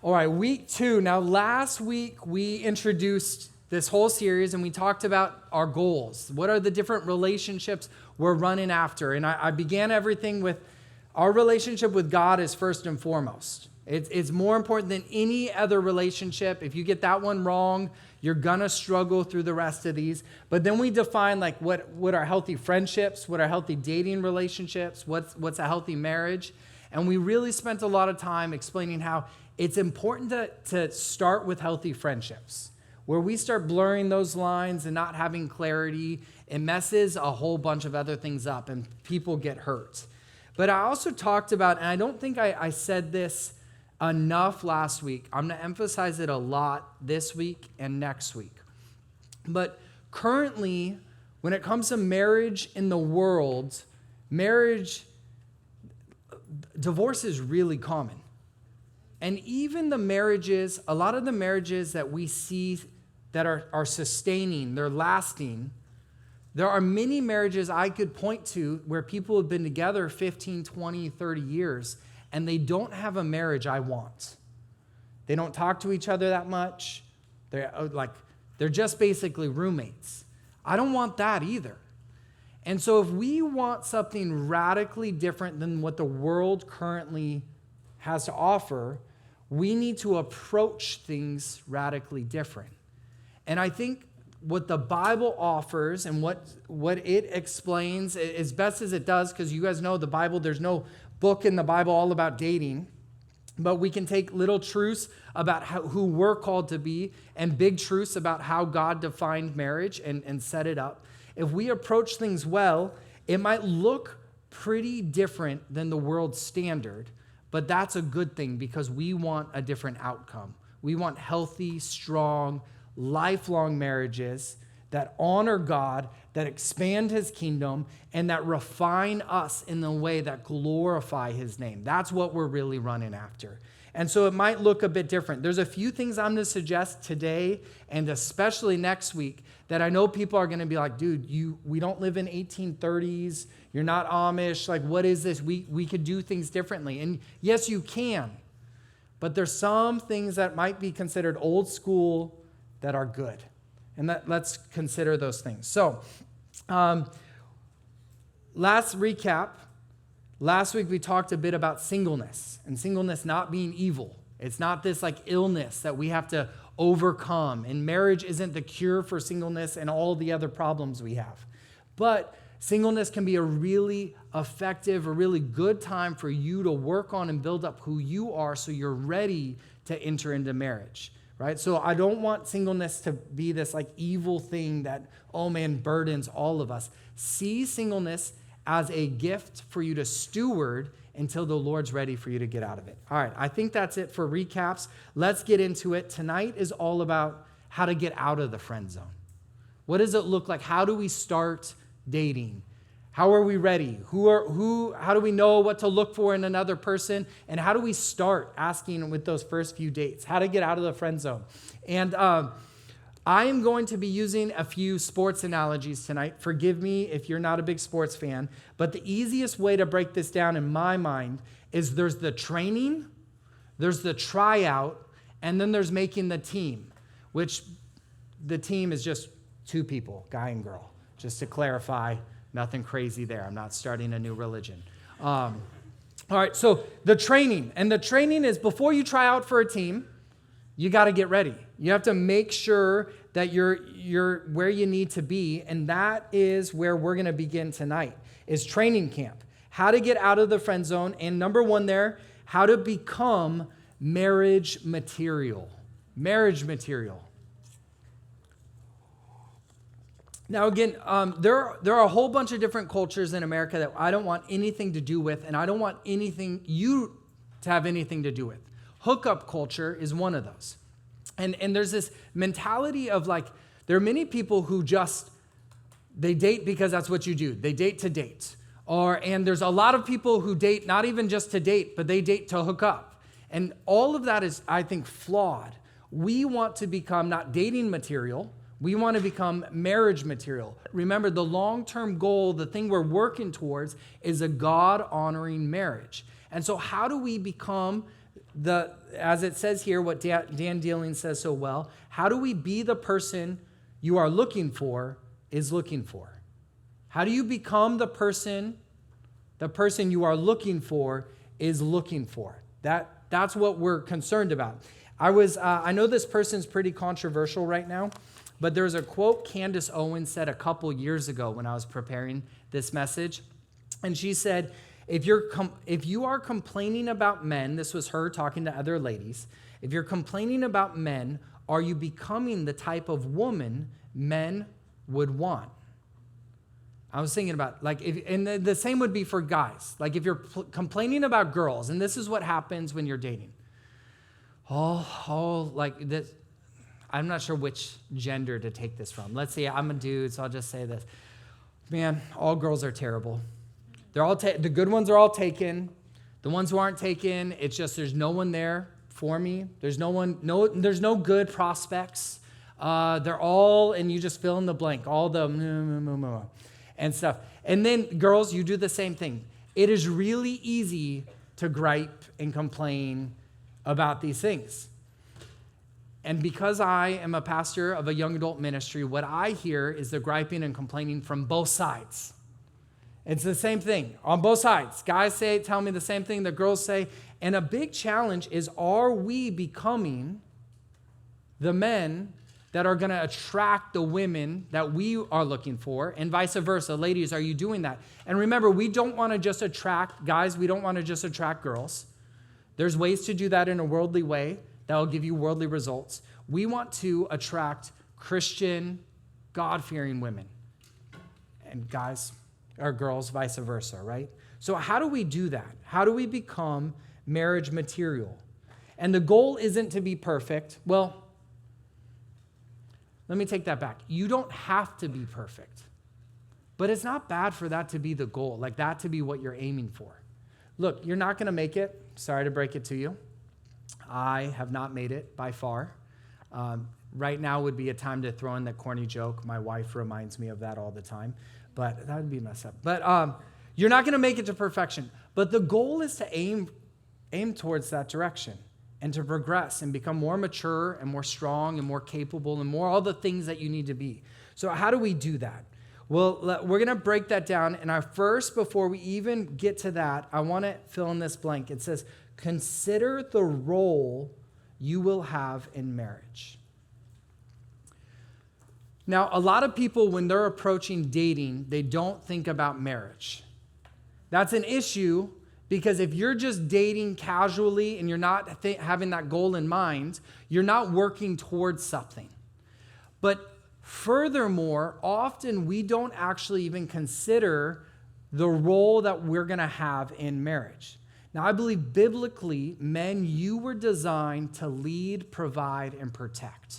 All right, week 2. Now, last week we introduced this whole series and we talked about our goals. What are the different relationships we're running after? And I began everything with our relationship with God is first and foremost. It's more important than any other relationship. If you get that one wrong, you're gonna struggle through the rest of these. But then we define like what are healthy friendships, what are healthy dating relationships, what's a healthy marriage. And we really spent a lot of time explaining how it's important to start with healthy friendships. Where we start blurring those lines and not having clarity, it messes a whole bunch of other things up and people get hurt. But I also talked about, and I don't think I said this enough last week. I'm going to emphasize it a lot this week and next week. But currently, when it comes to marriage in the world, divorce is really common. And even a lot of the marriages that we see that are sustaining, they're lasting, there are many marriages I could point to where people have been together 15, 20, 30 years, and they don't have a marriage I want. They don't talk to each other that much. They're just basically roommates. I don't want that either. And so if we want something radically different than what the world currently has to offer, we need to approach things radically different. And I think what the Bible offers and what it explains, as best as it does, because you guys know the Bible, there's no book in the Bible all about dating, but we can take little truths about who we're called to be and big truths about how God defined marriage and set it up. If we approach things well, it might look pretty different than the world's standard, but that's a good thing because we want a different outcome. We want healthy, strong, lifelong marriages that honor God, that expand his kingdom, and that refine us in the way that glorify his name. That's what we're really running after. And so it might look a bit different. There's a few things I'm going to suggest today and especially next week that I know people are going to be like, dude, we don't live in 1830s. You're not Amish. Like, what is this? We could do things differently. And yes, you can. But there's some things that might be considered old school that are good. And let's consider those things. So, last recap. Last week we talked a bit about singleness and singleness not being evil. It's not this like illness that we have to overcome. And marriage isn't the cure for singleness and all the other problems we have. But singleness can be a really effective, a really good time for you to work on and build up who you are so you're ready to enter into marriage, right? So I don't want singleness to be this like evil thing that, oh man, burdens all of us. See singleness as a gift for you to steward until the Lord's ready for you to get out of it. All right, I think that's it for recaps. Let's get into it. Tonight is all about how to get out of the friend zone. What does it look like? How do we start dating? How are we ready? How do we know what to look for in another person? And how do we start asking with those first few dates? How to get out of the friend zone? And I am going to be using a few sports analogies tonight. Forgive me if you're not a big sports fan, but the easiest way to break this down in my mind is there's the training, there's the tryout, and then there's making the team, which the team is just two people, guy and girl. Just to clarify, nothing crazy there. I'm not starting a new religion. All right, so the training is before you try out for a team, you got to get ready. You have to make sure that you're where you need to be, and that is where we're going to begin tonight, is training camp. How to get out of the friend zone, and number one there, how to become marriage material. Marriage material. Now again, there are a whole bunch of different cultures in America that I don't want anything to do with, and I don't want you to have anything to do with. Hookup culture is one of those. And there's this mentality of like, there are many people who they date because that's what you do. They date to date. And there's a lot of people who date not even just to date, but they date to hook up. And all of that is, I think, flawed. We want to become not dating material. We want to become marriage material. Remember, the long-term goal, the thing we're working towards, is a God-honoring marriage. And so how do we become as it says here, what Dan Dealing says so well, how do we be the person you are looking for is looking for? How do you become the person you are looking for is looking for? That's what we're concerned about. I know this person's pretty controversial right now, but there's a quote Candace Owens said a couple years ago when I was preparing this message. And she said, if you are complaining about men, this was her talking to other ladies, if you're complaining about men, are you becoming the type of woman men would want? I was thinking about, and the same would be for guys. Like if you're complaining about girls, and this is what happens when you're dating. Like this, I'm not sure which gender to take this from. Let's say I'm a dude, so I'll just say this. Man, all girls are terrible. They're all the good ones are all taken. The ones who aren't taken, it's just there's no one there for me. There's there's no good prospects. They're all, and you just fill in the blank, all the and stuff. And then girls, you do the same thing. It is really easy to gripe and complain about these things. And because I am a pastor of a young adult ministry, what I hear is the griping and complaining from both sides. It's the same thing on both sides. Guys tell me the same thing that girls say. And a big challenge is, are we becoming the men that are going to attract the women that we are looking for, and vice versa? Ladies, are you doing that? And remember, we don't want to just attract guys. We don't want to just attract girls. There's ways to do that in a worldly way that will give you worldly results. We want to attract Christian, God-fearing women. And guys or girls, vice versa, right? So how do we do that? How do we become marriage material? And the goal isn't to be perfect. Well, let me take that back. You don't have to be perfect. But it's not bad for that to be the goal, like that to be what you're aiming for. Look, you're not going to make it. Sorry to break it to you. I have not made it by far. Right now would be a time to throw in that corny joke. My wife reminds me of that all the time, but that would be messed up. But you're not going to make it to perfection. But the goal is to aim towards that direction and to progress and become more mature and more strong and more capable and more all the things that you need to be. So how do we do that? Well, we're going to break that down. And before we even get to that, I want to fill in this blank. It says, consider the role you will have in marriage. Now, a lot of people, when they're approaching dating, they don't think about marriage. That's an issue, because if you're just dating casually and you're not having that goal in mind, you're not working towards something. But furthermore, often we don't actually even consider the role that we're going to have in marriage. Now, I believe biblically, men, you were designed to lead, provide, and protect.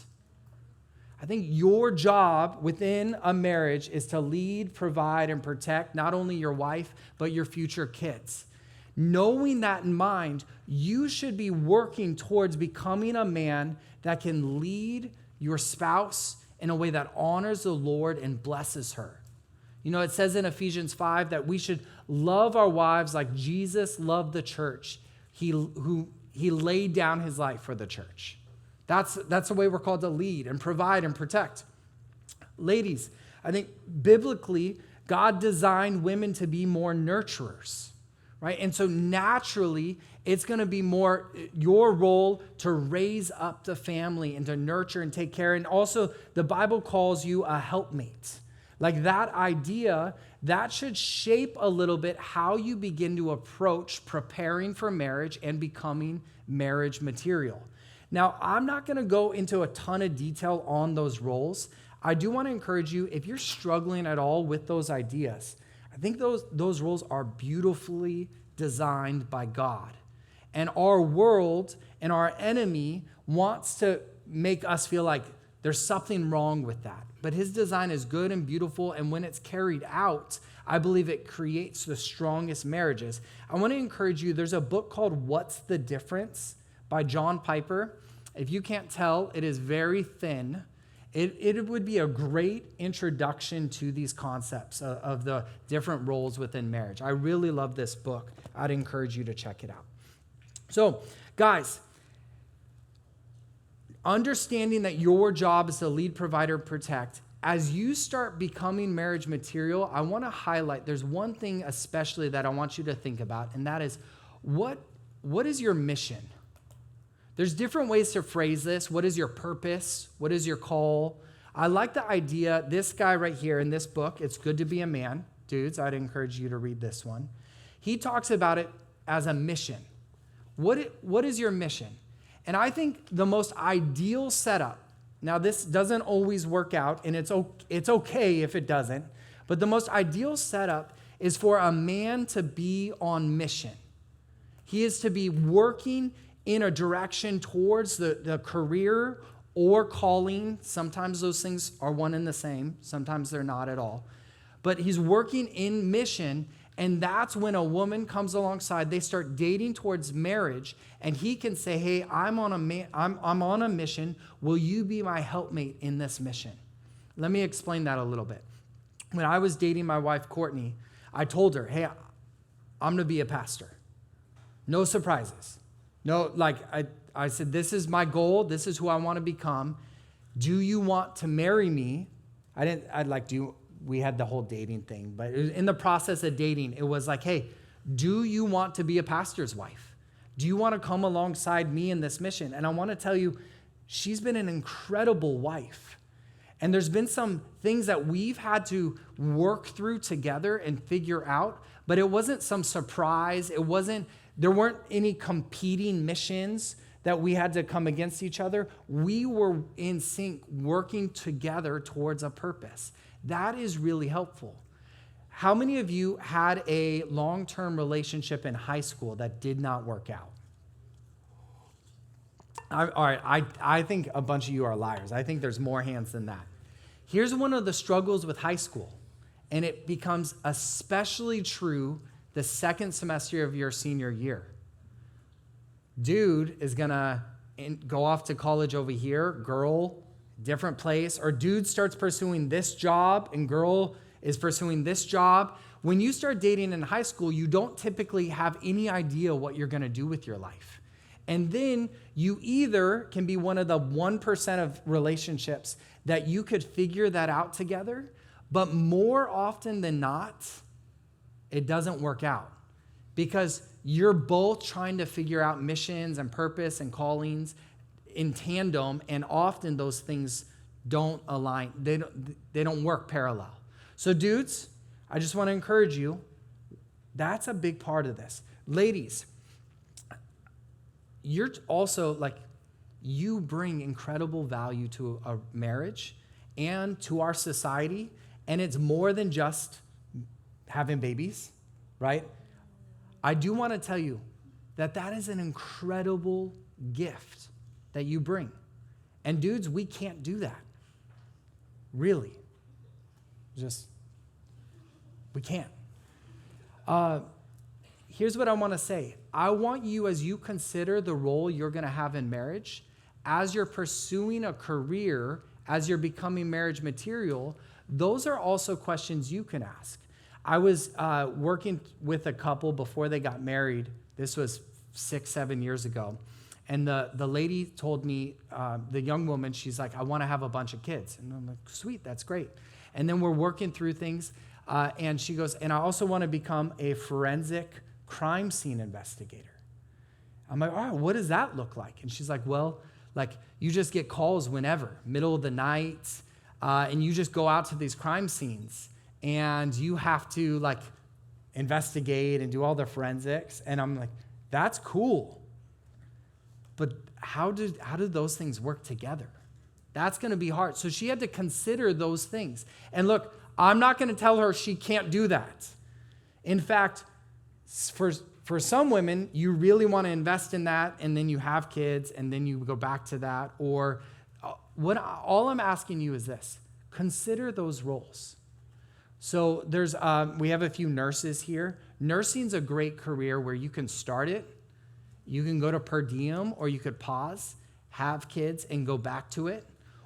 I think your job within a marriage is to lead, provide, and protect not only your wife, but your future kids. Knowing that in mind, you should be working towards becoming a man that can lead your spouse in a way that honors the Lord and blesses her. You know, it says in Ephesians 5 that we should love our wives like Jesus loved the church. He laid down his life for the church. That's the way we're called to lead and provide and protect. Ladies, I think biblically, God designed women to be more nurturers, right? And so naturally, it's going to be more your role to raise up the family and to nurture and take care. And also, the Bible calls you a helpmate. Like that idea, that should shape a little bit how you begin to approach preparing for marriage and becoming marriage material. Now, I'm not going to go into a ton of detail on those roles. I do want to encourage you, if you're struggling at all with those ideas, I think those roles are beautifully designed by God. And our world and our enemy wants to make us feel like there's something wrong with that. But his design is good and beautiful, and when it's carried out, I believe it creates the strongest marriages. I want to encourage you, there's a book called What's the Difference by John Piper. If you can't tell, it is very thin. It would be a great introduction to these concepts of the different roles within marriage. I really love this book. I'd encourage you to check it out. So, Guys, understanding that your job is to lead, provide, or protect, as you start becoming marriage material, I want to highlight, there's one thing especially that I want you to think about, and that is, what is your mission? There's different ways to phrase this. What is your purpose? What is your call? I like the idea, this guy right here in this book, It's Good to Be a Man. Dudes, I'd encourage you to read this one. He talks about it as a mission. What is your mission? And I think the most ideal setup, now this doesn't always work out, and it's okay if it doesn't, but the most ideal setup is for a man to be on mission. He is to be working in a direction towards the career or calling. Sometimes those things are one and the same. Sometimes they're not at all. But he's working in mission, and that's when a woman comes alongside. They start dating towards marriage, and he can say, hey, I'm on a mission. Will you be my helpmate in this mission? Let me explain that a little bit. When I was dating my wife, Courtney, I told her, hey, I'm going to be a pastor. No surprises. No, I said, this is my goal. This is who I want to become. Do you want to marry me? We had the whole dating thing, but in the process of dating, it was like, hey, do you want to be a pastor's wife? Do you want to come alongside me in this mission? And I want to tell you, she's been an incredible wife. And there's been some things that we've had to work through together and figure out, but it wasn't some surprise. There weren't any competing missions that we had to come against each other. We were in sync, working together towards a purpose. That is really helpful. How many of you had a long-term relationship in high school that did not work out? All right, I think a bunch of you are liars. I think there's more hands than that. Here's one of the struggles with high school, and it becomes especially true the second semester of your senior year. Dude is gonna go off to college over here, girl, different place, or dude starts pursuing this job and girl is pursuing this job. When you start dating in high school, you don't typically have any idea what you're gonna do with your life. And then you either can be one of the 1% of relationships that you could figure that out together, but more often than not, it doesn't work out because you're both trying to figure out missions and purpose and callings in tandem, and often those things don't align. They don't work parallel. So dudes, I just want to encourage you, that's a big part of this. Ladies, you're also you bring incredible value to a marriage and to our society, and it's more than just having babies, right? I do want to tell you that is an incredible gift that you bring. And dudes, we can't do that. Really. We can't. Here's what I want to say. I want you, as you consider the role you're going to have in marriage, as you're pursuing a career, as you're becoming marriage material, those are also questions you can ask. I was working with a couple before they got married. This was 6-7 years ago. And the lady told me, the young woman, she's like, I want to have a bunch of kids. And I'm like, sweet, that's great. And then we're working through things. And she goes, and I also want to become a forensic crime scene investigator. I'm like, oh, what does that look like? And she's like, well, you just get calls whenever, middle of the night, and you just go out to these crime scenes. And you have to investigate and do all the forensics. And I'm like, that's cool. But how do those things work together? That's going to be hard. So she had to consider those things. And look, I'm not going to tell her she can't do that. In fact, for some women, you really want to invest in that, and then you have kids, and then you go back to that. Or all I'm asking you is this: consider those roles. So we have a few nurses here. Nursing's a great career where you can start it, you can go to per diem, or you could pause, have kids, and go back to it.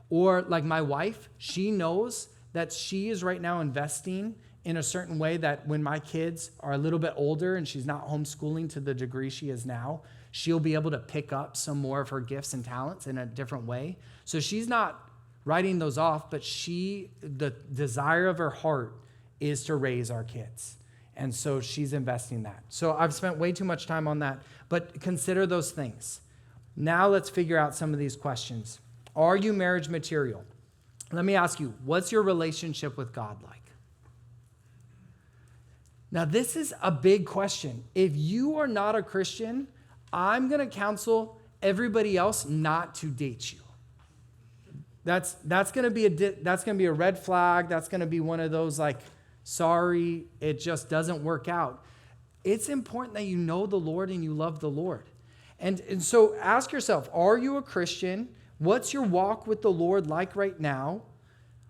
Or like my wife, she knows that she is right now investing in a certain way that when my kids are a little bit older and she's not homeschooling to the degree she is now, she'll be able to pick up some more of her gifts and talents in a different way. So she's not writing those off, but the desire of her heart is to raise our kids. And so she's investing that. So I've spent way too much time on that, but consider those things. Now let's figure out some of these questions. Are you marriage material? Let me ask you, what's your relationship with God like? Now, this is a big question. If you are not a Christian, I'm going to counsel everybody else not to date you. That's going to be a red flag. That's going to be one of those like, sorry, it just doesn't work out. It's important that you know the Lord and you love the Lord. And so ask yourself, are you a Christian? What's your walk with the Lord like right now?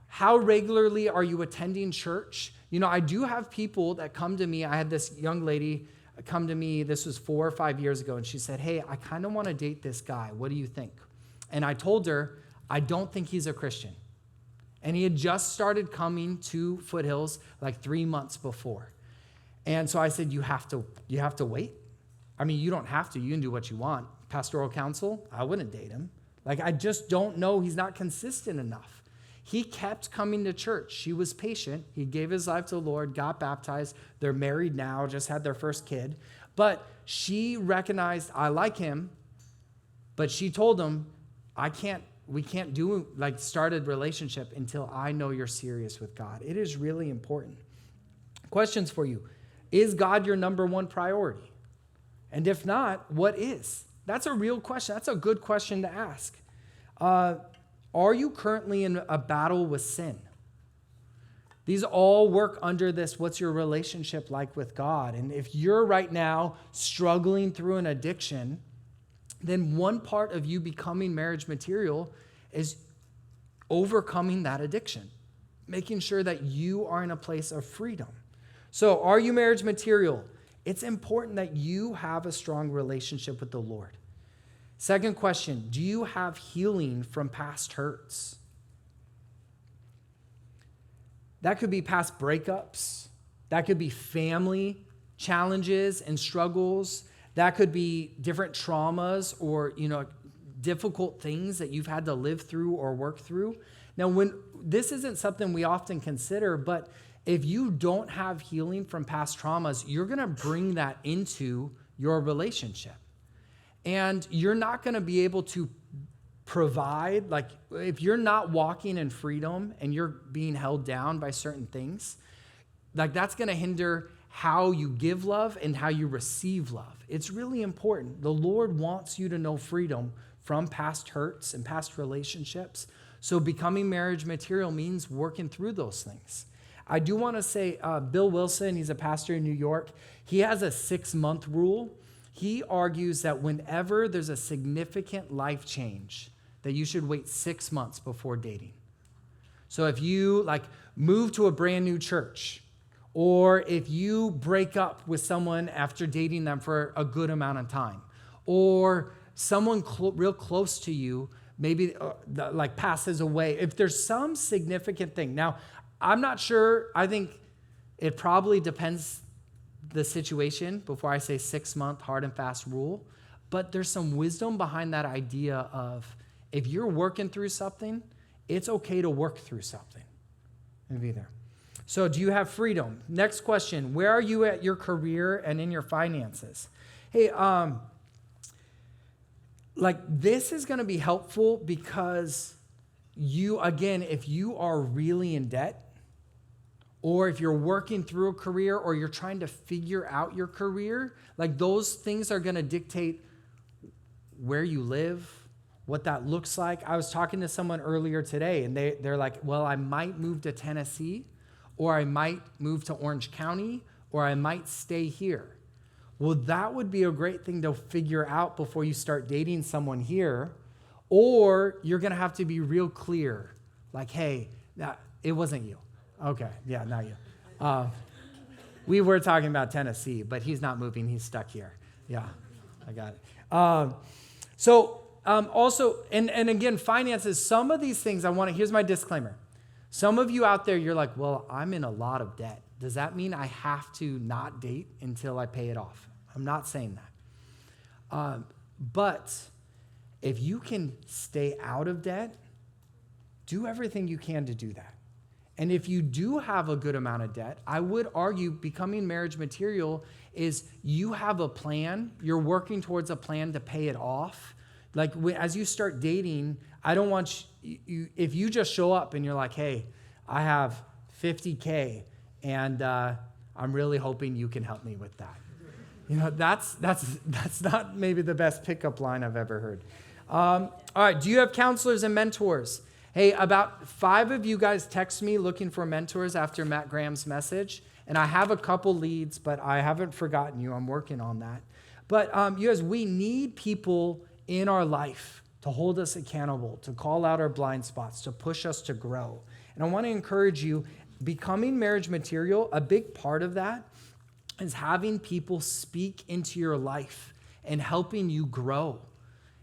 How regularly are you attending church? You know, I do have people that come to me. I had this young lady come to me, this was 4 or 5 years ago, and she said, hey, I kind of want to date this guy. What do you think? And I told her, I don't think he's a Christian. And he had just started coming to Foothills like 3 months before. And so I said, you have to wait. I mean, you don't have to. You can do what you want. Pastoral counsel, I wouldn't date him. Like, I just don't know. He's not consistent enough. He kept coming to church. She was patient. He gave his life to the Lord, got baptized. They're married now, just had their first kid. But she recognized, I like him. But she told him, we can't do like started relationship until I know you're serious with God. It is really important. Questions for you. Is God your number one priority? And if not, what is? That's a real question. That's a good question to ask. Are you currently in a battle with sin? These all work under this, what's your relationship like with God? And if you're right now struggling through an addiction, then one part of you becoming marriage material is overcoming that addiction, making sure that you are in a place of freedom. So are you marriage material? It's important that you have a strong relationship with the Lord. Second question, do you have healing from past hurts? That could be past breakups. That could be family challenges and struggles. That could be different traumas or, difficult things that you've had to live through or work through. Now, this isn't something we often consider, but if you don't have healing from past traumas, you're going to bring that into your relationship. And you're not going to be able to provide, like if you're not walking in freedom and you're being held down by certain things, like that's going to hinder how you give love and how you receive love. It's really important. The Lord wants you to know freedom from past hurts and past relationships. So becoming marriage material means working through those things. I do want to say, Bill Wilson, he's a pastor in New York. He has a 6-month rule. He argues that whenever there's a significant life change, that you should wait 6 months before dating. So if you move to a brand new church, or if you break up with someone after dating them for a good amount of time, or someone real close to you maybe passes away, if there's some significant thing. Now, I'm not sure. I think it probably depends the situation before I say 6-month hard and fast rule. But there's some wisdom behind that idea of if you're working through something, it's okay to work through something and be there. So do you have freedom? Next question, where are you at your career and in your finances? Hey, this is going to be helpful because if you are really in debt, or if you're working through a career or you're trying to figure out your career, those things are going to dictate where you live, what that looks like. I was talking to someone earlier today and they're like, well, I might move to Tennessee, or I might move to Orange County, or I might stay here. Well, that would be a great thing to figure out before you start dating someone here, or you're going to have to be real clear, hey, it wasn't you. Okay, yeah, not you. We were talking about Tennessee, but he's not moving. He's stuck here. Yeah, I got it. Also, and again, finances, some of these things here's my disclaimer. Some of you out there, you're like, well, I'm in a lot of debt. Does that mean I have to not date until I pay it off? I'm not saying that. But if you can stay out of debt, do everything you can to do that. And if you do have a good amount of debt, I would argue becoming marriage material is you have a plan, you're working towards a plan to pay it off. Like as you start dating, I don't want you, if you just show up and you're like, hey, I have $50K and I'm really hoping you can help me with that. You know, that's not maybe the best pickup line I've ever heard. All right, do you have counselors and mentors? Hey, about 5 of you guys text me looking for mentors after Matt Graham's message, and I have a couple leads, but I haven't forgotten you. I'm working on that. But you guys, we need people in our life to hold us accountable, to call out our blind spots, to push us to grow. And I want to encourage you, becoming marriage material, a big part of that is having people speak into your life and helping you grow,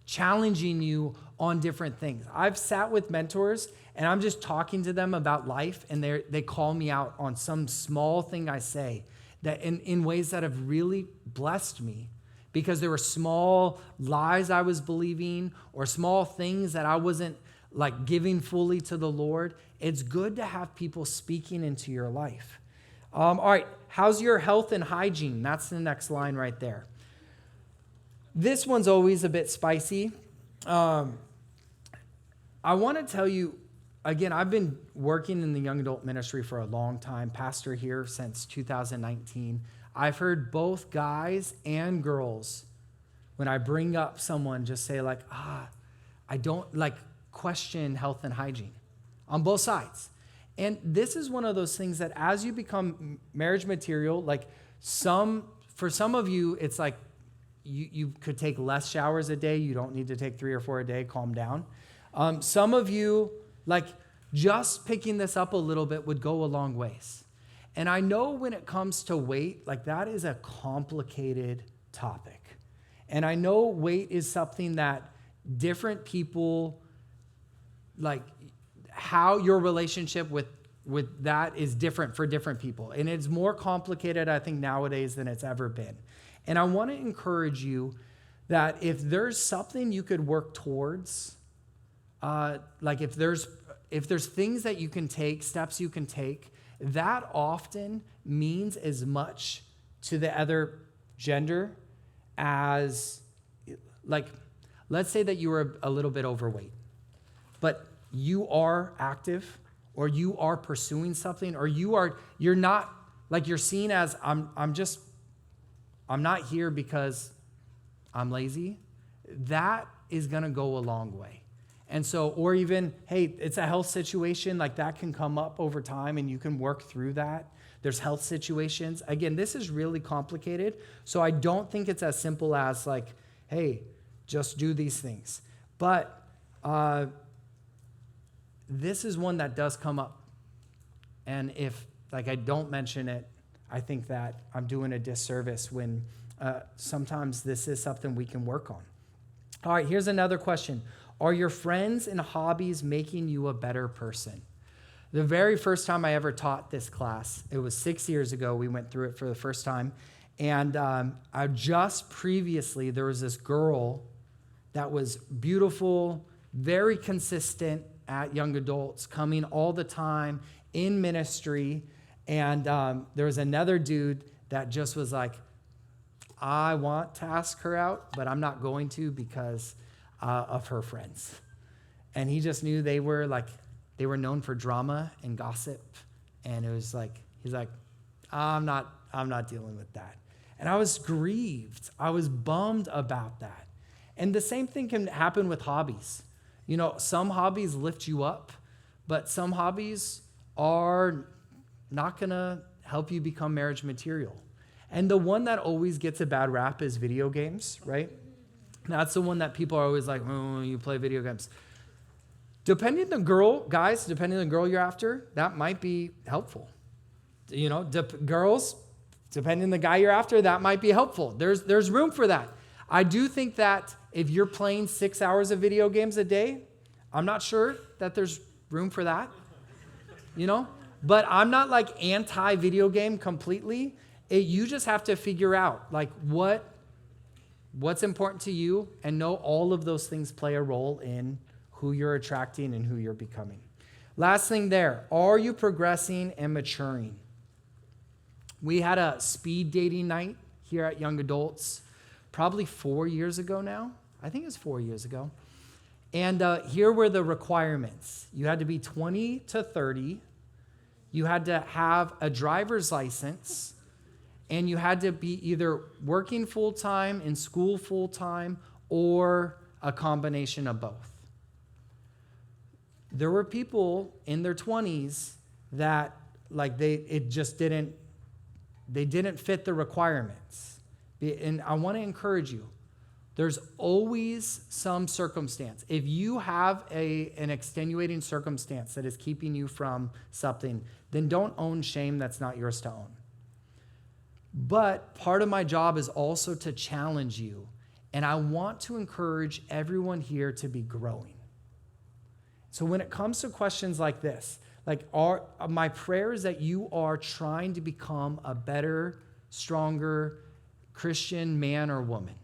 challenging you on different things. I've sat with mentors and I'm just talking to them about life and they call me out on some small thing I say that in ways that have really blessed me because there were small lies I was believing or small things that I wasn't like giving fully to the Lord. It's good to have people speaking into your life. All right, how's your health and hygiene? That's the next line right there. This one's always a bit spicy. I want to tell you, again, I've been working in the young adult ministry for a long time, pastor here since 2019. I've heard both guys and girls, when I bring up someone, just say like, I don't like question health and hygiene on both sides. And this is one of those things that as you become marriage material, like for some of you, it's like you could take less showers a day. You don't need to take 3 or 4 a day. Calm down. Some of you, like just picking this up a little bit would go a long ways. And I know when it comes to weight, like that is a complicated topic. And I know weight is something that different people, like how your relationship with that is different for different people. And it's more complicated, I think, nowadays than it's ever been. And I want to encourage you that if there's something you could work towards, like if there's things that you can take, steps you can take, that often means as much to the other gender as, like, let's say that you were a little bit overweight, but you are active or you are pursuing something or you're not, like you're seen as, I'm not here because I'm lazy. That is going to go a long way. And so, or even, hey, it's a health situation, like that can come up over time and you can work through that. There's health situations. Again, this is really complicated. So I don't think it's as simple as like, hey, just do these things. But this is one that does come up. And if like I don't mention it, I think that I'm doing a disservice when sometimes this is something we can work on. All right, here's another question. Are your friends and hobbies making you a better person? The very first time I ever taught this class, it was 6 years ago, we went through it for the first time. And I just previously, there was this girl that was beautiful, very consistent at young adults, coming all the time in ministry. And there was another dude that just was like, I want to ask her out, but I'm not going to because of her friends. And he just knew they were known for drama and gossip. And it was like, he's like, I'm not dealing with that. And I was grieved. I was bummed about that. And the same thing can happen with hobbies. You know, some hobbies lift you up, but some hobbies are not going to help you become marriage material. And the one that always gets a bad rap is video games, right? That's the one that people are always like, oh, you play video games. Depending on the girl, guys, depending on the girl you're after, that might be helpful. You know, girls, depending on the guy you're after, that might be helpful. There's room for that. I do think that if you're playing 6 hours of video games a day, I'm not sure that there's room for that, you know? But I'm not like anti-video game completely. You just have to figure out like what what's important to you, and know all of those things play a role in who you're attracting and who you're becoming. Last thing there, are you progressing and maturing? We had a speed dating night here at Young Adults probably 4 years ago now. I think it was 4 years ago. And here were the requirements. You had to be 20 to 30. You had to have a driver's license. And you had to be either working full-time, in school full-time, or a combination of both. There were people in their 20s that they didn't fit the requirements. And I want to encourage you, there's always some circumstance. If you have an extenuating circumstance that is keeping you from something, then don't own shame that's not yours to own. But part of my job is also to challenge you. And I want to encourage everyone here to be growing. So when it comes to questions like this, my prayer is that you are trying to become a better, stronger Christian man or woman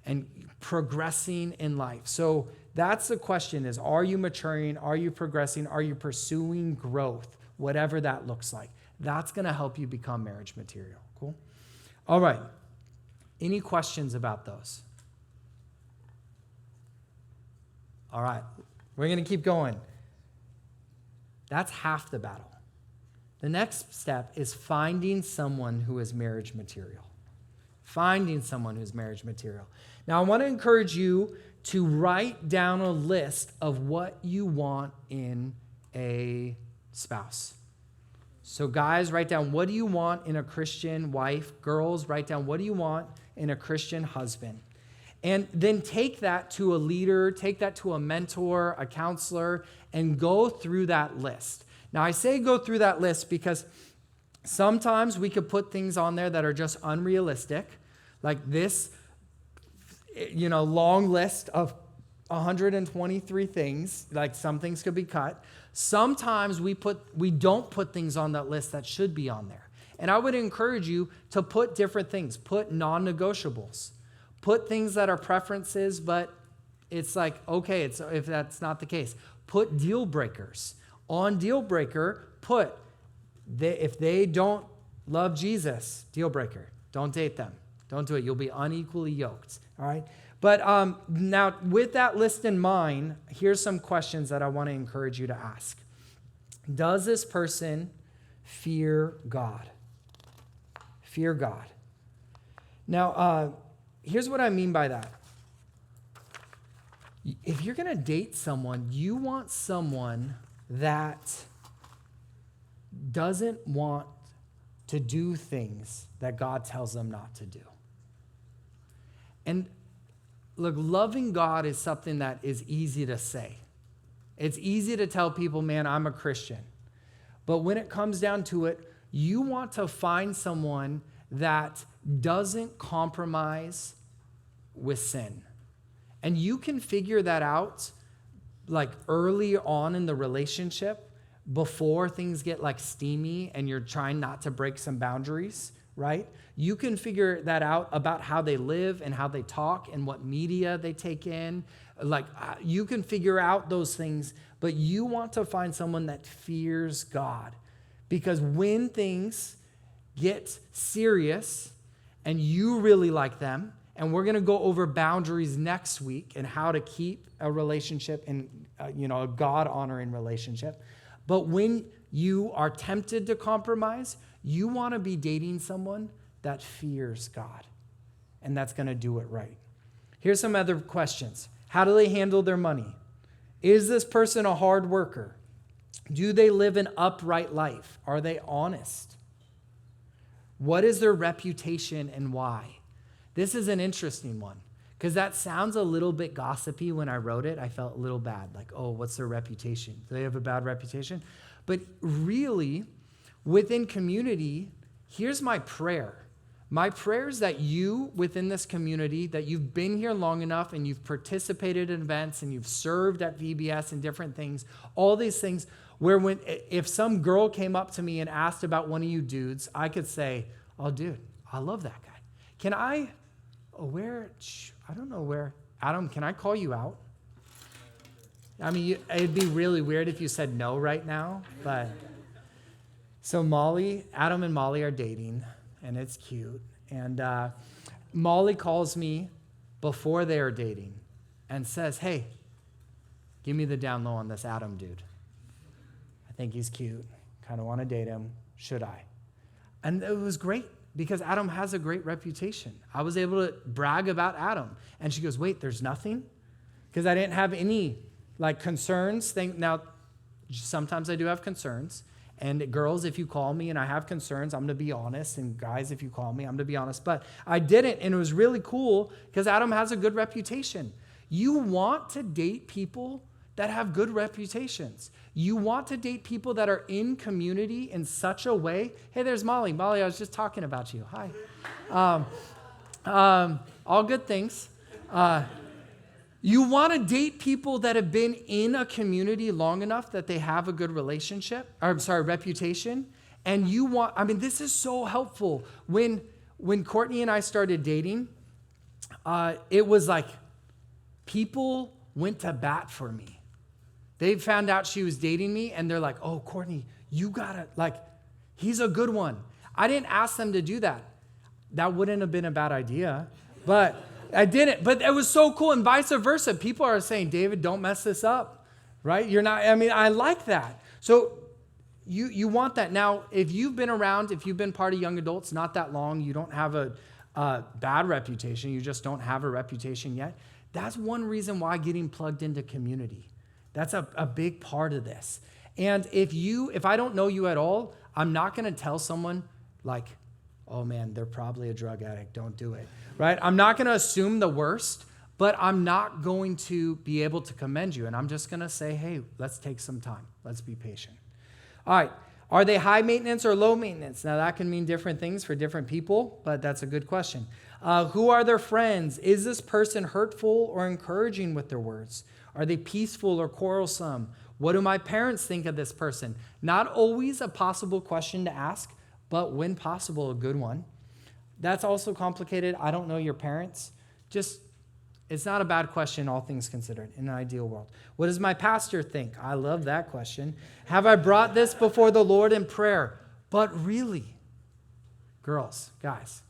and progressing in life. So that's the question is, are you maturing? Are you progressing? Are you pursuing growth? Whatever that looks like. That's going to help you become marriage material. Cool? All right. Any questions about those? All right. We're going to keep going. That's half the battle. The next step is finding someone who is marriage material. Finding someone who's marriage material. Now, I want to encourage you to write down a list of what you want in a spouse. So guys, write down, what do you want in a Christian wife? Girls, write down, what do you want in a Christian husband? And then take that to a leader, take that to a mentor, a counselor, and go through that list. Now, I say go through that list because sometimes we could put things on there that are just unrealistic, like this, long list of 123 things, like some things could be cut. Sometimes we don't put things on that list that should be on there. And I would encourage you to put different things, put non-negotiables, put things that are preferences, but it's like, okay, if that's not the case, put deal breakers. On deal breaker, if they don't love Jesus, deal breaker, don't date them. Don't do it. You'll be unequally yoked, all right? But now, with that list in mind, here's some questions that I want to encourage you to ask. Does this person fear God? Fear God. Now, here's what I mean by that. If you're going to date someone, you want someone that doesn't want to do things that God tells them not to do. And look, loving God is something that is easy to say. It's easy to tell people, man, I'm a Christian. But when it comes down to it, you want to find someone that doesn't compromise with sin. And you can figure that out early on in the relationship before things get steamy and you're trying not to break some boundaries, right? You can figure that out about how they live and how they talk and what media they take in. You can figure out those things, but you want to find someone that fears God. Because when things get serious and you really like them, and we're going to go over boundaries next week and how to keep a relationship and a God-honoring relationship. But when you are tempted to compromise, you want to be dating someone that fears God, and that's going to do it right. Here's some other questions. How do they handle their money? Is this person a hard worker? Do they live an upright life? Are they honest? What is their reputation and why? This is an interesting one because that sounds a little bit gossipy. When I wrote it, I felt a little bad. What's their reputation? Do they have a bad reputation? But really, within community, here's my prayer. My prayer is that you, within this community, that you've been here long enough and you've participated in events and you've served at VBS and different things, all these things, where if some girl came up to me and asked about one of you dudes, I could say, oh, dude, I love that guy. I don't know where. Adam, can I call you out? I mean, it'd be really weird if you said no right now, but so Adam and Molly are dating, and it's cute. And Molly calls me before they are dating and says, hey, give me the down low on this Adam dude. I think he's cute. Kind of want to date him. Should I? And it was great because Adam has a great reputation. I was able to brag about Adam. And she goes, wait, there's nothing? Because I didn't have any concerns. Now, sometimes I do have concerns. And girls, if you call me and I have concerns, I'm going to be honest. And guys, if you call me, I'm going to be honest. But I didn't, and it was really cool because Adam has a good reputation. You want to date people that have good reputations. You want to date people that are in community in such a way. Hey, there's Molly. Molly, I was just talking about you. Hi. All good things. You want to date people that have been in a community long enough that they have a good reputation. And this is so helpful. When Courtney and I started dating, it was like people went to bat for me. They found out she was dating me and they're like, oh, Courtney, you gotta, he's a good one. I didn't ask them to do that. That wouldn't have been a bad idea, but I didn't. But it was so cool, and vice versa. People are saying, David, don't mess this up, right? I like that. So you want that. Now, if you've been part of young adults not that long, you don't have a bad reputation, you just don't have a reputation yet, that's one reason why getting plugged into community. That's a big part of this. And if I don't know you at all, I'm not going to tell someone oh man, they're probably a drug addict, don't do it, right? I'm not going to assume the worst, but I'm not going to be able to commend you. And I'm just going to say, hey, let's take some time. Let's be patient. All right. Are they high maintenance or low maintenance? Now that can mean different things for different people, but that's a good question. Who are their friends? Is this person hurtful or encouraging with their words? Are they peaceful or quarrelsome? What do my parents think of this person? Not always a possible question to ask, but when possible, a good one. That's also complicated. I don't know your parents. It's not a bad question, all things considered, in an ideal world. What does my pastor think? I love that question. Have I brought this before the Lord in prayer? But really, girls, guys,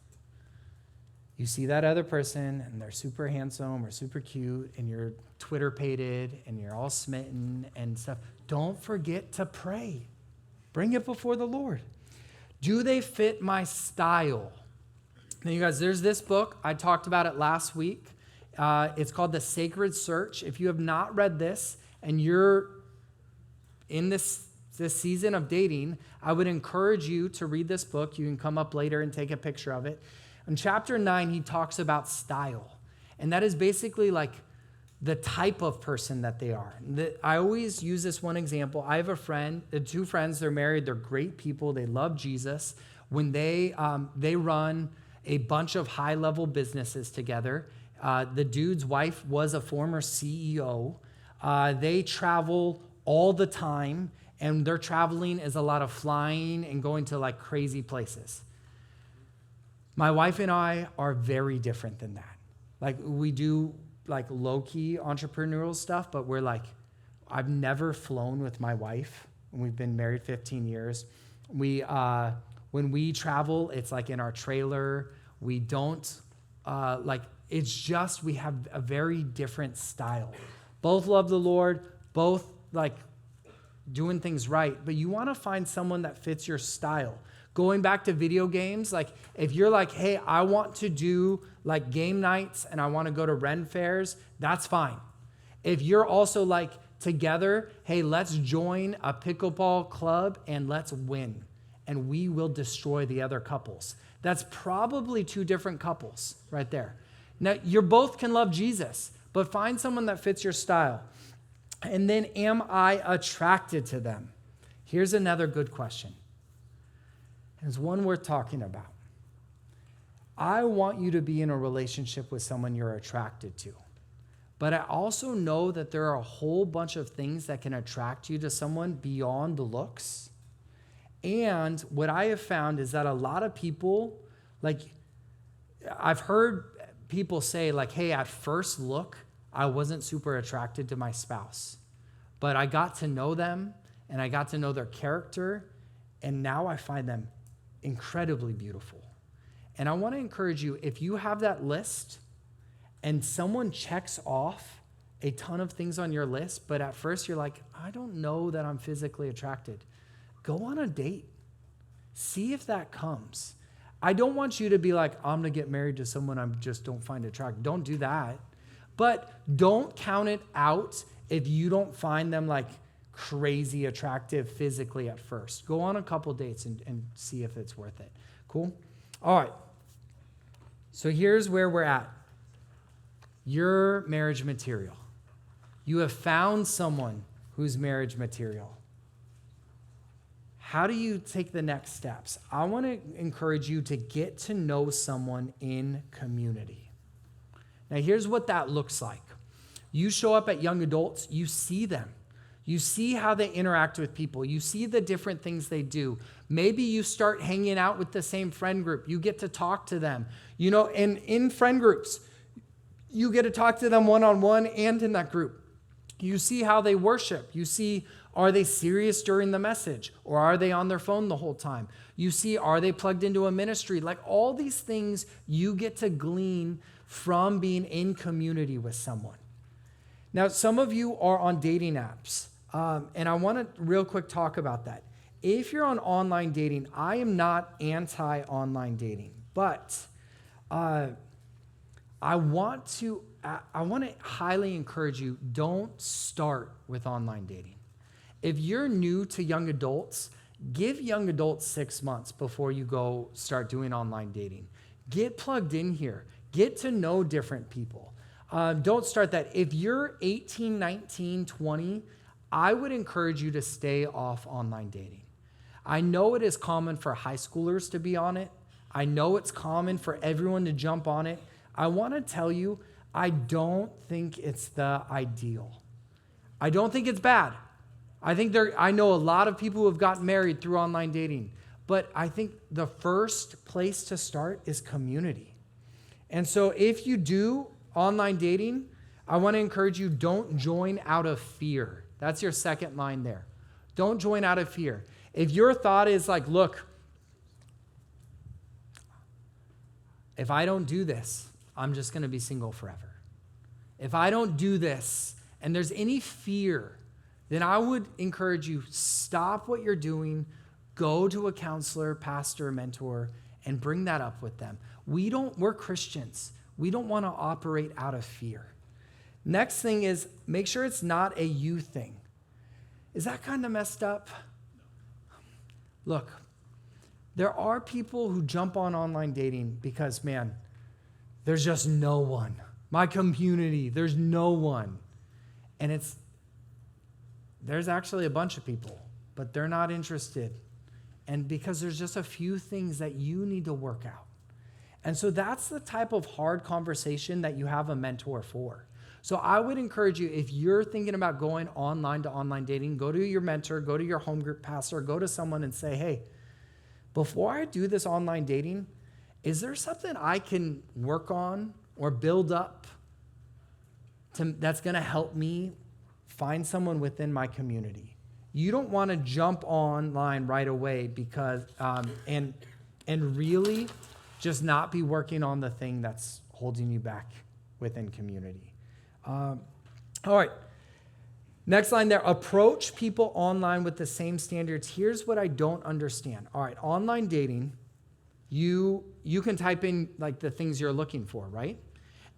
you see that other person and they're super handsome or super cute and you're Twitter-pated and you're all smitten and stuff. Don't forget to pray. Bring it before the Lord. Do they fit my style? Now, you guys, there's this book. I talked about it last week. It's called The Sacred Search. If you have not read this and you're in this season of dating, I would encourage you to read this book. You can come up later and take a picture of it. In chapter 9, he talks about style. And that is basically the type of person that they are. I always use this one example. I have a friend, two friends, they're married, they're great people, they love Jesus. When they run a bunch of high-level businesses together, the dude's wife was a former CEO. They travel all the time, and their traveling is a lot of flying and going to crazy places. My wife and I are very different than that. We do low-key entrepreneurial stuff, but we're I've never flown with my wife, and we've been married 15 years. When we travel, it's in our trailer. We don't, it's just, we have a very different style. Both love the Lord, both doing things right, but you want to find someone that fits your style. Going back to video games, if you're hey, I want to do game nights and I want to go to Ren fairs, that's fine. If you're also together, hey, let's join a pickleball club and let's win. And we will destroy the other couples. That's probably two different couples right there. Now, you both can love Jesus, but find someone that fits your style. And then, am I attracted to them? Here's another good question. It's one worth talking about. I want you to be in a relationship with someone you're attracted to. But I also know that there are a whole bunch of things that can attract you to someone beyond the looks. And what I have found is that a lot of people, I've heard people say like, hey, at first look, I wasn't super attracted to my spouse, but I got to know them and I got to know their character, and now I find them incredibly beautiful. And I want to encourage you, if you have that list and someone checks off a ton of things on your list, but at first you're like, I don't know that I'm physically attracted, go on a date. See if that comes. I don't want you to be like, I'm going to get married to someone I just don't find attractive. Don't do that. But don't count it out if you don't find them like crazy attractive physically at first. Go on a couple dates and see if it's worth it. Cool? All right. So here's where we're at. Your marriage material. You have found someone who's marriage material. How do you take the next steps? I want to encourage you to get to know someone in community. Now, here's what that looks like. You show up at young adults, you see them. You see how they interact with people. You see the different things they do. Maybe you start hanging out with the same friend group. You get to talk to them. And in friend groups, you get to talk to them one-on-one and in that group. You see how they worship. You see, are they serious during the message? Or are they on their phone the whole time? You see, are they plugged into a ministry? Like all these things you get to glean from being in community with someone. Now, some of you are on dating apps, and I want to real quick talk about that. If you're on online dating, I am not anti-online dating, but I want to highly encourage you, don't start with online dating. If you're new to young adults, give young adults 6 months before you go start doing online dating. Get plugged in here. Get to know different people. Don't start that. If you're 18, 19, 20, I would encourage you to stay off online dating. I know it is common for high schoolers to be on it. I know it's common for everyone to jump on it. I want to tell you, I don't think it's the ideal. I don't think it's bad. I know a lot of people who have gotten married through online dating, but I think the first place to start is community. And so if you do online dating, I want to encourage you, don't join out of fear. That's your second line there. Don't join out of fear. If your thought is like, look, if I don't do this, I'm just going to be single forever. If I don't do this and there's any fear, then I would encourage you, stop what you're doing, go to a counselor, pastor, mentor, and bring that up with them. We're Christians. We don't want to operate out of fear. Next thing is, make sure it's not a you thing. Is that kind of messed up? Look, there are people who jump on online dating because, man, there's just no one. My community, there's no one. And there's actually a bunch of people, but they're not interested. And because there's just a few things that you need to work out. And so that's the type of hard conversation that you have a mentor for. So I would encourage you, if you're thinking about going online to online dating, go to your mentor, go to your home group pastor, go to someone and say, hey, before I do this online dating, is there something I can work on or build up that's going to help me find someone within my community? You don't want to jump online right away because and really just not be working on the thing that's holding you back within community. All right. Next line there, approach people online with the same standards. Here's what I don't understand. All right, online dating, you can type in like the things you're looking for, right?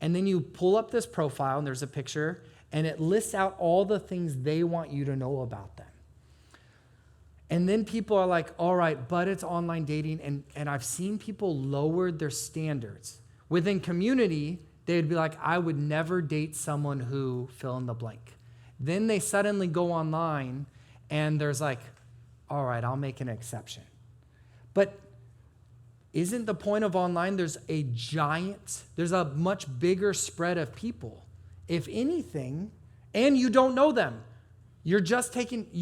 And then you pull up this profile and there's a picture and it lists out all the things they want you to know about them. And then people are like, all right, but it's online dating. And I've seen people lower their standards. Within community, they'd be like, I would never date someone who fill in the blank. Then they suddenly go online and there's like, all right, I'll make an exception. But isn't the point of online, there's a much bigger spread of people. If anything, and you don't know them, you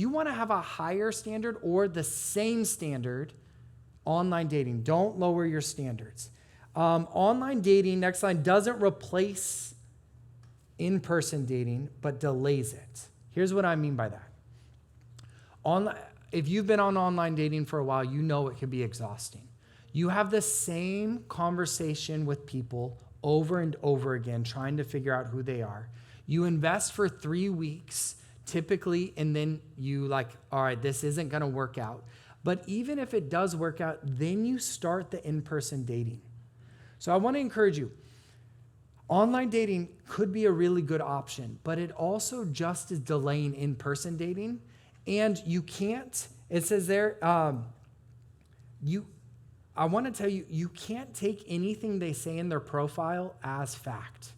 want to have a higher standard or the same standard online dating. Don't lower your standards. Online dating, next line, doesn't replace in-person dating, but delays it. Here's what I mean by that. If you've been on online dating for a while, you know it can be exhausting. You have the same conversation with people over and over again, trying to figure out who they are. You invest for 3 weeks, typically, and then you like, all right, this isn't going to work out. But even if it does work out, then you start the in-person dating. So I want to encourage you. Online dating could be a really good option, but it also just is delaying in-person dating. And you can't, it says there, I want to tell you, you can't take anything they say in their profile as fact.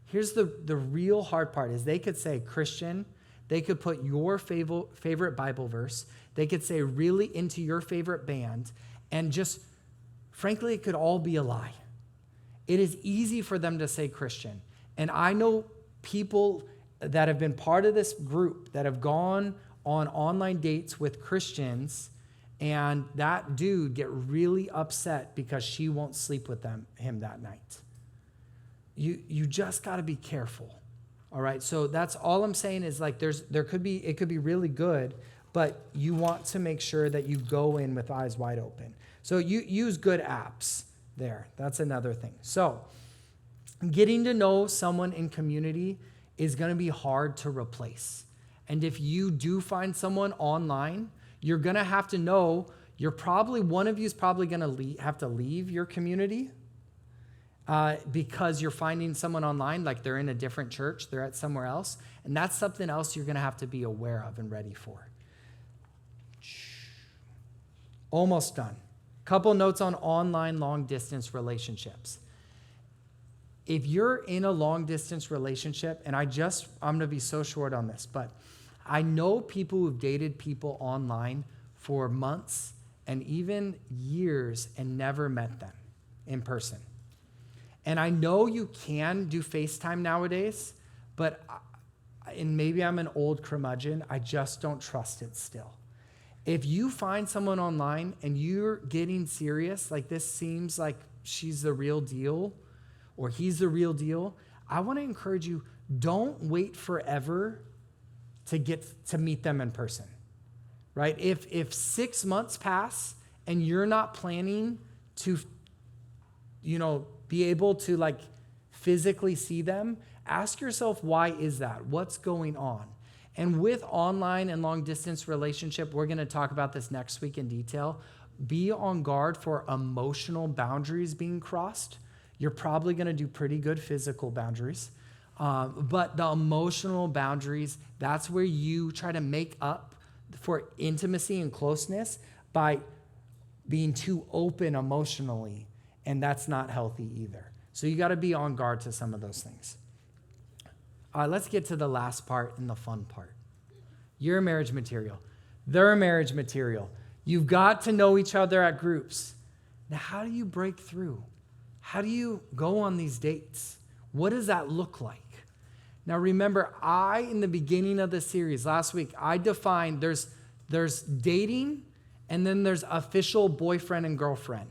Here's the real hard part is they could say Christian, they could put your favorite Bible verse, they could say really into your favorite band, and just, frankly, it could all be a lie. It is easy for them to say Christian. And I know people that have been part of this group that have gone on online dates with Christians, and that dude get really upset because she won't sleep with him that night. You just got to be careful. All right? So that's all I'm saying is like it could be really good, but you want to make sure that you go in with eyes wide open. So you use good apps there. That's another thing. So getting to know someone in community is going to be hard to replace. And if you do find someone online, you're going to have to know one of you is probably going to have to leave your community because you're finding someone online, like they're in a different church, they're at somewhere else. And that's something else you're going to have to be aware of and ready for. Almost done. Couple notes on online long-distance relationships. If you're in a long-distance relationship, and I'm going to be so short on this, but I know people who've dated people online for months and even years and never met them in person. And I know you can do FaceTime nowadays, but and maybe I'm an old curmudgeon, I just don't trust it still. If you find someone online and you're getting serious, like this seems like she's the real deal or he's the real deal, I want to encourage you, don't wait forever to meet them in person, right? If 6 months pass and you're not planning to, be able to like physically see them, ask yourself, why is that? What's going on? And with online and long distance relationship, we're going to talk about this next week in detail. Be on guard for emotional boundaries being crossed. You're probably going to do pretty good physical boundaries. But the emotional boundaries, that's where you try to make up for intimacy and closeness by being too open emotionally. And that's not healthy either. So you got to be on guard to some of those things. All right, let's get to the last part and the fun part. You're marriage material. They're marriage material. You've got to know each other at groups. Now, how do you break through? How do you go on these dates? What does that look like? Now, remember, in the beginning of the series last week, I defined there's dating and then there's official boyfriend and girlfriend.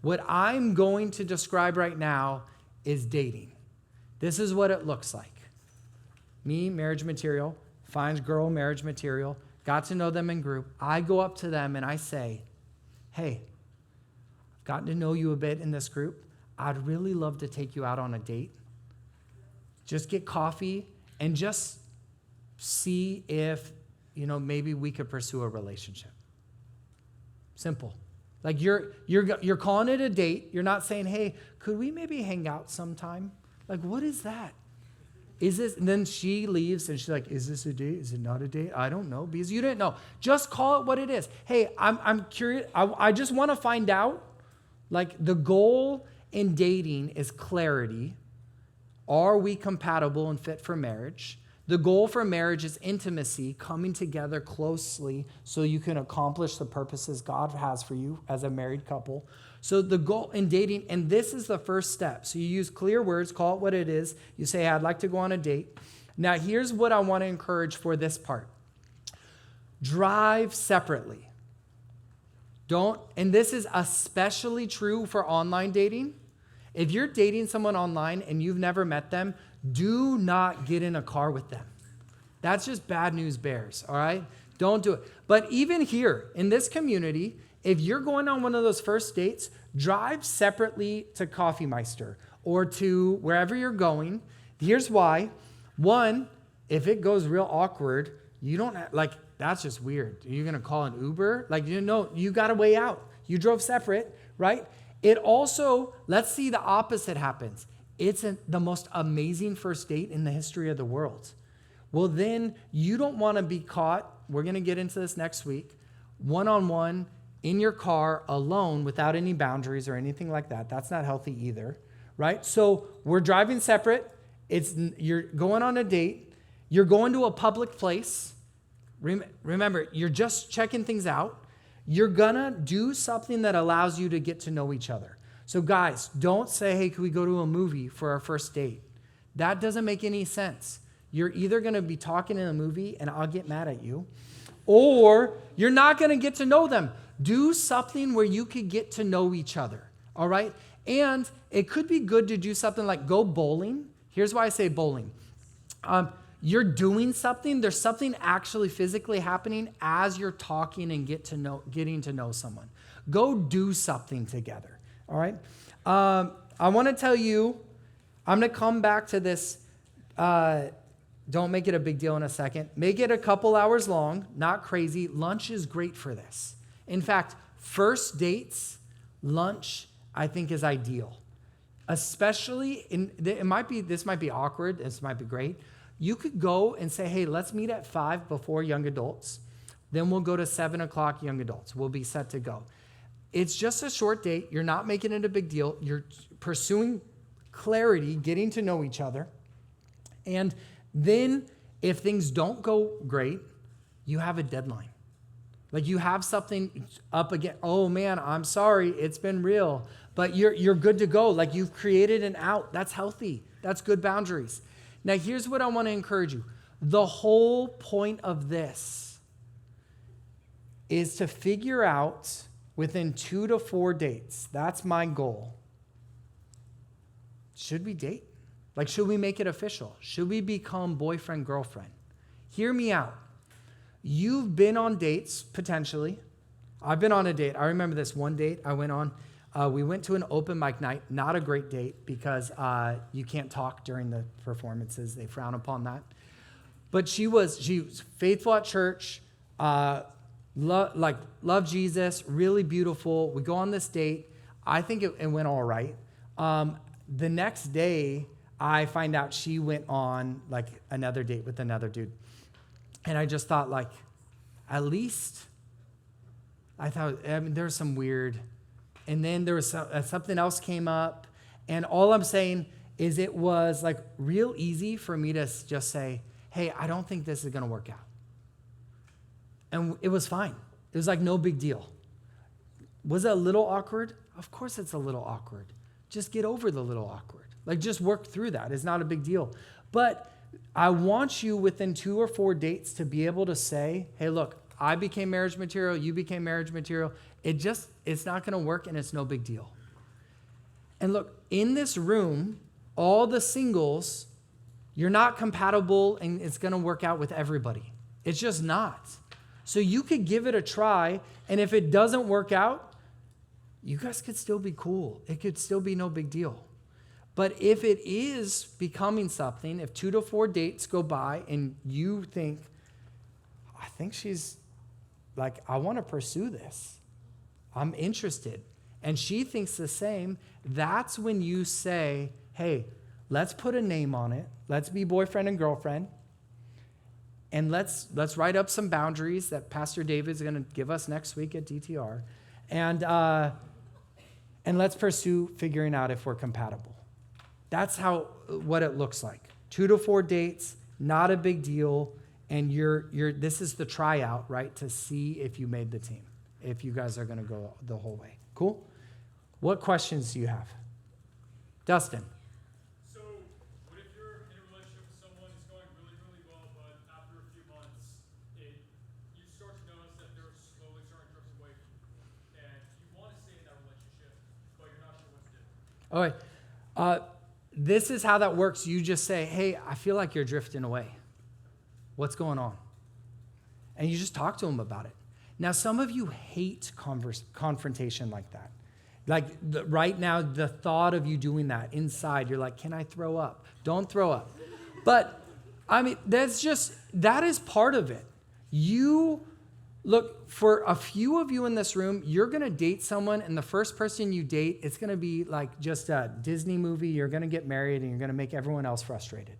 What I'm going to describe right now is dating. This is what it looks like. Me, marriage material, finds girl, marriage material, got to know them in group. I go up to them and I say, hey, I've gotten to know you a bit in this group. I'd really love to take you out on a date. Just get coffee and just see if, maybe we could pursue a relationship. Simple. Like you're calling it a date. You're not saying, hey, could we maybe hang out sometime? Like, what is that? Is this, and then she leaves and she's like, is this a date? Is it not a date? I don't know, because you didn't know. Just call it what it is. Hey, I'm curious. I just want to find out, like the goal in dating is clarity. Are we compatible and fit for marriage? The goal for marriage is intimacy, coming together closely so you can accomplish the purposes God has for you as a married couple. So the goal in dating, and this is the first step. So you use clear words, call it what it is. You say, I'd like to go on a date. Now, here's what I want to encourage for this part. Drive separately. And this is especially true for online dating. If you're dating someone online and you've never met them, do not get in a car with them. That's just bad news bears, all right? Don't do it. But even here in this community, if you're going on one of those first dates, drive separately to Coffee Meister or to wherever you're going. Here's why. One, if it goes real awkward, you don't that's just weird. You're going to call an Uber? You got a way out. You drove separate, right? It also, let's see the opposite happens. It's the most amazing first date in the history of the world. Well, then you don't want to be caught. We're going to get into this next week. One-on-one in your car alone without any boundaries or anything like that. That's not healthy either, right? So we're driving separate. You're going on a date. You're going to a public place. Remember, you're just checking things out. You're going to do something that allows you to get to know each other. So guys, don't say, hey, can we go to a movie for our first date? That doesn't make any sense. You're either going to be talking in a movie and I'll get mad at you, or you're not going to get to know them. Do something where you could get to know each other, all right? And it could be good to do something like go bowling. Here's why I say bowling. You're doing something. There's something actually physically happening as you're talking and getting to know someone. Go do something together, all right? I want to tell you, I'm going to come back to this. Don't make it a big deal in a second. Make it a couple hours long, not crazy. Lunch is great for this. In fact, first dates, lunch, I think is ideal. Especially, this might be awkward, this might be great. You could go and say, hey, let's meet at 5 before young adults. Then we'll go to 7 o'clock young adults. We'll be set to go. It's just a short date. You're not making it a big deal. You're pursuing clarity, getting to know each other. And then if things don't go great, you have a deadline. You have something up again. Oh man, I'm sorry, it's been real. But you're good to go. You've created an out. That's healthy. That's good boundaries. Now here's what I want to encourage you. The whole point of this is to figure out within 2 to 4 dates. That's my goal. Should we date? Should we make it official? Should we become boyfriend, girlfriend? Hear me out. You've been on dates, potentially. I've been on a date. I remember this one date I went on. We went to an open mic night. Not a great date because you can't talk during the performances. They frown upon that. But she was faithful at church, loved Jesus, really beautiful. We go on this date. I think it went all right. The next day, I find out she went on another date with another dude. And I just thought at least, there's some weird, and then there was something else came up. And all I'm saying is it was real easy for me to just say, hey, I don't think this is going to work out. And it was fine. It was no big deal. Was it a little awkward? Of course it's a little awkward. Just get over the little awkward. Just work through that. It's not a big deal. But I want you within 2 or 4 dates to be able to say, hey, look, I became marriage material. You became marriage material. It's not going to work and it's no big deal. And look, in this room, all the singles, you're not compatible and it's going to work out with everybody. It's just not. So you could give it a try. And if it doesn't work out, you guys could still be cool. It could still be no big deal. But if it is becoming something, if 2 to 4 dates go by and you think, I think she's I want to pursue this. I'm interested. And she thinks the same. That's when you say, hey, let's put a name on it. Let's be boyfriend and girlfriend. And let's write up some boundaries that Pastor David's going to give us next week at DTR. And let's pursue figuring out if we're compatible. That's what it looks like. 2 to 4 dates, not a big deal. And this is the tryout, right? To see if you made the team, if you guys are going to go the whole way. Cool? What questions do you have? Dustin. So what if you're in a relationship with someone who's going really, really well, but after a few months, you start to notice that they're slowly starting to drift away from you. And All right. This is how that works. You just say, hey, I feel like you're drifting away. What's going on? And you just talk to them about it. Now, some of you hate confrontation like that. Like right now, the thought of you doing that inside, you're like, can I throw up? Don't throw up. But I mean, that is part of it. Look, for a few of you in this room, you're going to date someone, and the first person you date, it's going to be like just a Disney movie. You're going to get married, and you're going to make everyone else frustrated.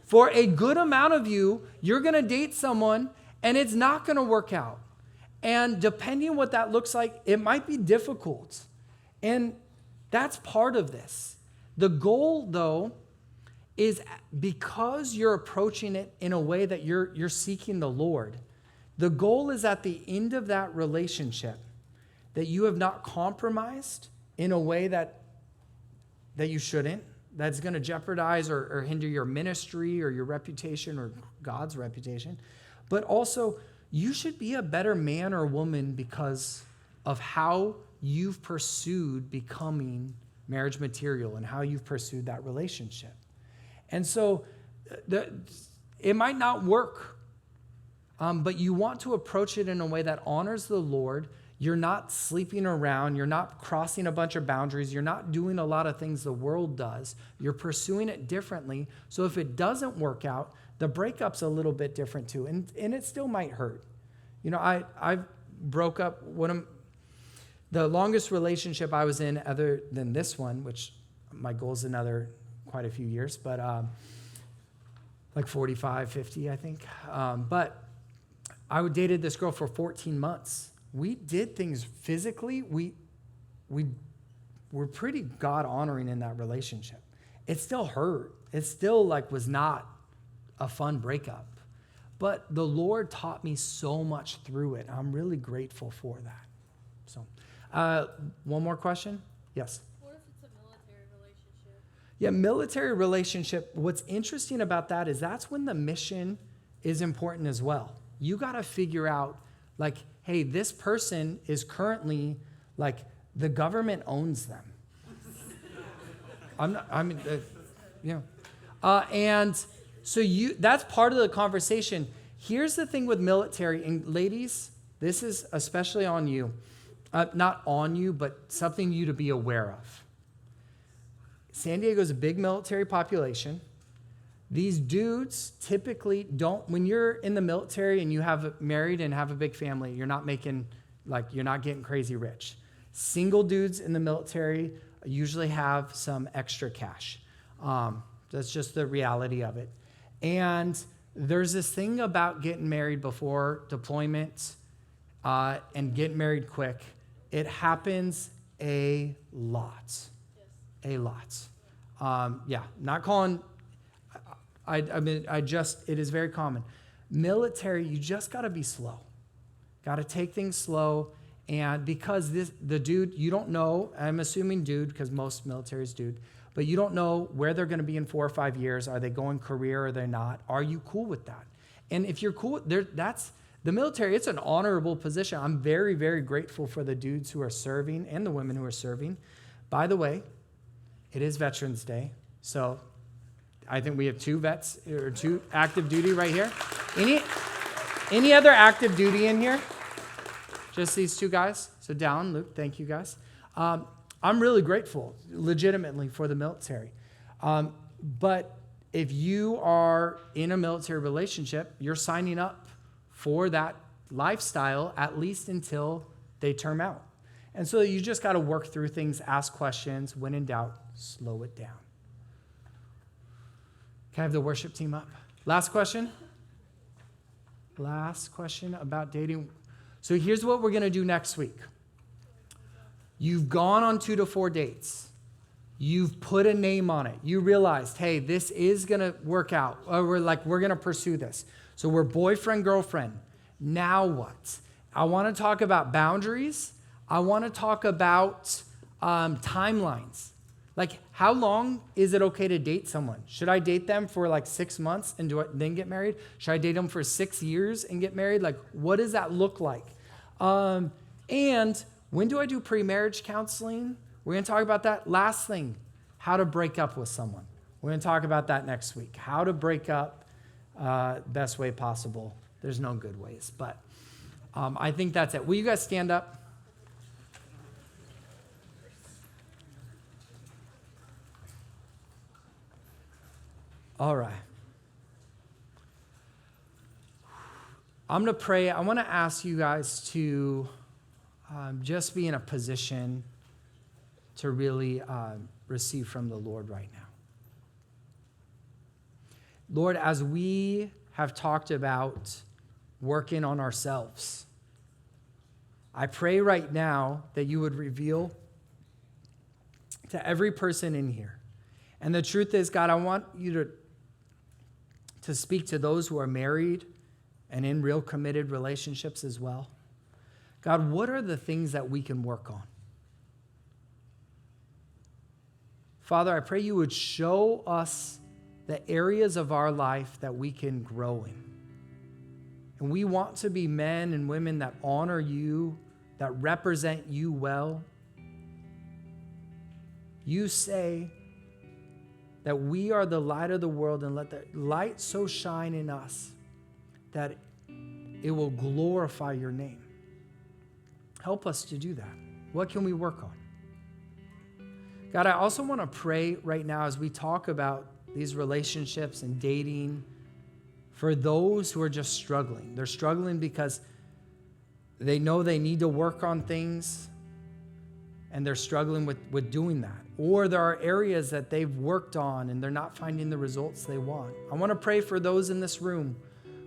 For a good amount of you, you're going to date someone, and it's not going to work out. And depending on what that looks like, it might be difficult. And that's part of this. The goal, though, is because you're approaching it in a way that you're seeking the Lord, the goal is at the end of that relationship that you have not compromised in a way that you shouldn't, that's going to jeopardize or hinder your ministry or your reputation or God's reputation. But also, you should be a better man or woman because of how you've pursued becoming marriage material and how you've pursued that relationship. And so it might not work, but you want to approach it in a way that honors the Lord. You're not sleeping around. You're not crossing a bunch of boundaries. You're not doing a lot of things the world does. You're pursuing it differently. So if it doesn't work out, the breakup's a little bit different too, and it still might hurt. You know, I broke up the longest relationship I was in other than this one, which my goal is another quite a few years, but like 45, 50, I think. But I dated this girl for 14 months. We did things physically. We were pretty God-honoring in that relationship. It still hurt. It still was not a fun breakup. But the Lord taught me so much through it. I'm really grateful for that. So, one more question? Yes? What if it's a military relationship? Yeah, military relationship, what's interesting about that is that's when the mission is important as well. You got to figure out, hey, this person is currently, the government owns them. And so that's part of the conversation. Here's the thing with military, and ladies, this is especially on you. Not on you, but something you to be aware of. San Diego is a big military population. These dudes typically don't, when you're in the military and you have married and have a big family, you're not making, you're not getting crazy rich. Single dudes in the military usually have some extra cash. That's just the reality of it. And there's this thing about getting married before deployment and getting married quick. It happens a lot. Yes. A lot. Not calling, it is very common. Military, you just got to be slow. Got to take things slow. And because the dude, you don't know, I'm assuming dude, because most military is dude, but you don't know where they're going to be in 4 or 5 years. Are they going career or are they not? Are you cool with that? And if you're cool, that's the military, it's an honorable position. I'm very, very grateful for the dudes who are serving and the women who are serving. By the way, it is Veterans Day, so I think we have 2 vets or 2 active duty right here. Any other active duty in here? Just these 2 guys? So Dallin, Luke, thank you guys. I'm really grateful, legitimately, for the military. But if you are in a military relationship, you're signing up for that lifestyle, at least until they term out. And so you just got to work through things, ask questions. When in doubt, slow it down. Can I have the worship team up? Last question. Last question about dating. So here's what we're going to do next week. You've gone on 2 to 4 dates. You've put a name on it. You realized, hey, this is going to work out. Or we're going to pursue this. So we're boyfriend, girlfriend. Now what? I want to talk about boundaries. I want to talk about timelines. How long is it okay to date someone? Should I date them for 6 months and then get married? Should I date them for 6 years and get married? What does that look like? And when do I do pre-marriage counseling? We're going to talk about that. Last thing, how to break up with someone. We're going to talk about that next week. How to break up best way possible. There's no good ways, but I think that's it. Will you guys stand up? All right. I'm going to pray. I want to ask you guys to just be in a position to really receive from the Lord right now. Lord, as we have talked about working on ourselves, I pray right now that you would reveal to every person in here. And the truth is, God, I want you to speak to those who are married and in real committed relationships as well. God, what are the things that we can work on? Father, I pray you would show us the areas of our life that we can grow in. And we want to be men and women that honor you, that represent you well. You say that we are the light of the world, and let the light so shine in us that it will glorify your name. Help us to do that. What can we work on? God, I also want to pray right now as we talk about these relationships and dating for those who are just struggling. They're struggling because they know they need to work on things and they're struggling with doing that. Or there are areas that they've worked on and they're not finding the results they want. I want to pray for those in this room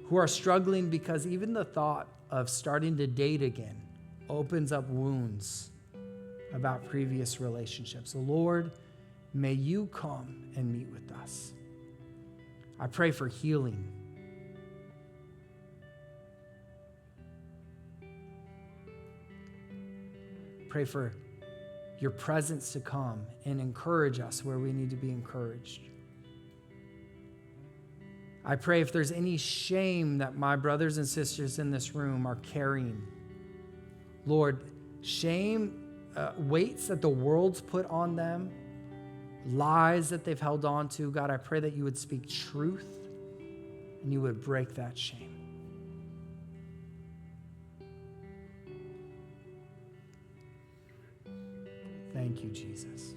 who are struggling because even the thought of starting to date again opens up wounds about previous relationships. So Lord, may you come and meet with us. I pray for healing. Pray for your presence to come and encourage us where we need to be encouraged. I pray if there's any shame that my brothers and sisters in this room are carrying, Lord, shame, weights that the world's put on them, lies that they've held on to, God, I pray that you would speak truth and you would break that shame. Thank you, Jesus.